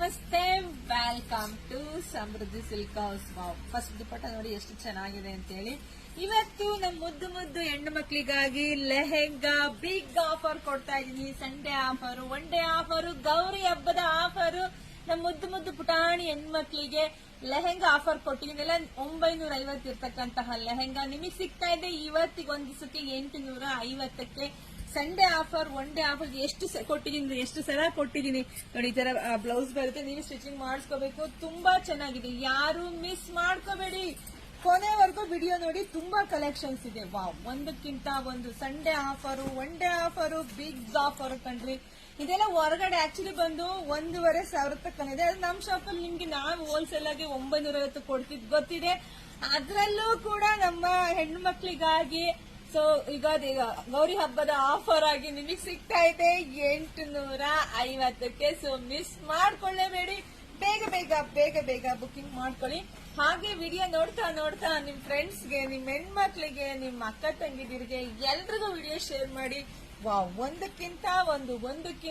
ನಮಸ್ತೆ, welcome to Samruddhi silk house. First dupatta ನೋಡಿ ಎಷ್ಟು ಚೆನ್ನಾಗಿದೆ ಅಂತ ಹೇಳಿ ಇವತ್ತು ನಮ್ಮ ಮುದ್ದು ಮುದ್ದು ಹೆಣ್ಣು ಮಕ್ಕಳಿಗಾಗಿ ಲೆಹೆಂಗಾ ಬಿಗ್ ಆಫರ್ ಕೊಡ್ತಾ ಇದೀನಿ. Sunday offer, one day offer, Gauri ಹಬ್ಬದ ಆಫರ್. ನಮ್ಮ ಮುದ್ದು ಮುದ್ದು ಪುಟಾಣಿ ಹೆಣ್ಮಕ್ಳಿಗೆ ಲೆಹೆಂಗಾ ಆಫರ್ ಕೊಟ್ಟಿದ್ದೀನಿ. 950 ಇರ್ತಕ್ಕಂತಹ ಲೆಹೆಂಗಾ ನಿಮಗೆ ಸಿಗ್ತಾ ಇದೆ ಇವತ್ತಿಗೆ ಒಂದ್ ದಿವಸಕ್ಕೆ 850ಕ್ಕೆ. Sunday offer, one day offer ಎಷ್ಟು ಕೊಟ್ಟಿದ್ದೀನಿ, ಎಷ್ಟು ಸಲ ಕೊಟ್ಟಿದ್ದೀನಿ ನೋಡಿ. ಈ ತರ ಬ್ಲೌಸ್ ಬರುತ್ತೆ, ನೀವು ಸ್ಟಿಚಿಂಗ್ ಮಾಡಿಸ್ಕೋಬೇಕು. ತುಂಬಾ ಚೆನ್ನಾಗಿದೆ, ಯಾರು ಮಿಸ್ ಮಾಡ್ಕೋಬೇಡಿ. ಕೊನೆವರೆಗೂ ವಿಡಿಯೋ ನೋಡಿ, ತುಂಬಾ ಕಲೆಕ್ಷನ್ಸ್ ಇದೆ. ವಾವ್, ಒಂದಕ್ಕಿಂತ ಒಂದು Sunday offer, one day offer, big offer ಕಣ್ರಿ. ಇದೆಲ್ಲ ಹೊರಗಡೆ ಆಕ್ಚುಲಿ ಬಂದು 1,500 ತಕ್ಕನಿದೆ. ಅದು ನಮ್ಮ ಶಾಪಲ್ಲಿ ನಿಮ್ಗೆ ನಾವು ಹೋಲ್ಸೇಲ್ ಆಗಿ 950 ಕೊಡ್ತಿದ್ ಗೊತ್ತಿದೆ. ಅದ್ರಲ್ಲೂ ಕೂಡ ನಮ್ಮ ಹೆಣ್ಣು ಮಕ್ಳಿಗಾಗಿ ಸೊ ಈಗ ಗೌರಿ ಹಬ್ಬದ ಆಫರ್ ಆಗಿ ನಿಮಗೆ ಸಿಗ್ತಾ ಇದೆ 850ಕ್ಕೆ. ಸೊ ಮಿಸ್ ಮಾಡ್ಕೊಳ್ಳೇಬೇಡಿ, ಬೇಗ ಬೇಗ ಬೇಗ ಬೇಗ ಬುಕಿಂಗ್ ಮಾಡ್ಕೊಳ್ಳಿ. ಹಾಗೆ ವಿಡಿಯೋ ನೋಡ್ತಾ ನೋಡ್ತಾ ನಿಮ್ ಫ್ರೆಂಡ್ಸ್ಗೆ, ನಿಮ್ ಹೆಣ್ಮಕ್ಳಿಗೆ, ನಿಮ್ ಅಕ್ಕ ತಂಗಿದಿರಿಗೆ ಎಲ್ರಿಗೂ ವಿಡಿಯೋ ಶೇರ್ ಮಾಡಿ. ವಾವ್, ಒಂದಕ್ಕಿಂತ ಒಂದು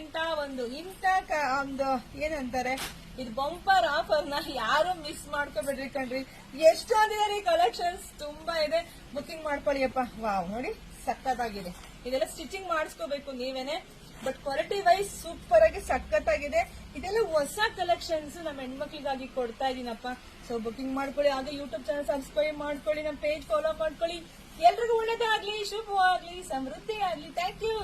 ಇಂತ ಒಂದು ಏನಂತಾರೆ, ಇದು ಬಂಪರ್ ಆಫರ್ ನ ಯಾರು ಮಿಸ್ ಮಾಡ್ಕೋಬೇಡ್ರಿ ಕಣ್ರಿ. ಎಷ್ಟೊಂದಿದೆ ರೀ ಕಲೆಕ್ಷನ್ಸ್, ತುಂಬಾ ಇದೆ. ಬುಕಿಂಗ್ ಮಾಡ್ಕೊಳ್ಳಿಯಪ್ಪ. ವಾವ್, ನೋಡಿ ಸಖತ್ತಾಗಿದೆ. ಇದೆಲ್ಲ ಸ್ಟಿಚಿಂಗ್ ಮಾಡಿಸ್ಕೋಬೇಕು ನೀವೇನೆ, ಬಟ್ ಕ್ವಾಲಿಟಿ ವೈಸ್ ಸೂಪರ್ ಆಗಿ ಸಖತ್ತಾಗಿದೆ. ಇದೆಲ್ಲ ಹೊಸ ಕಲೆಕ್ಷನ್ಸ್ ನಮ್ಮ ಹೆಣ್ಮಕ್ಳಿಗಾಗಿ ಕೊಡ್ತಾ ಇದೀನಪ್ಪ. ಸೊ ಬುಕಿಂಗ್ ಮಾಡ್ಕೊಳ್ಳಿ. ಹಾಗೆ ಯೂಟ್ಯೂಬ್ ಚಾನಲ್ ಸಬ್ಸ್ಕ್ರೈಬ್ ಮಾಡ್ಕೊಳ್ಳಿ, ನಮ್ಮ ಪೇಜ್ ಫಾಲೋ ಮಾಡ್ಕೊಳ್ಳಿ. ಎಲ್ರಿಗೂ ಒಳ್ಳೇದಾಗ್ಲಿ, ಶುಭವಾಗ್ಲಿ, ಸಮೃದ್ಧಿ ಆಗ್ಲಿ. Thank you.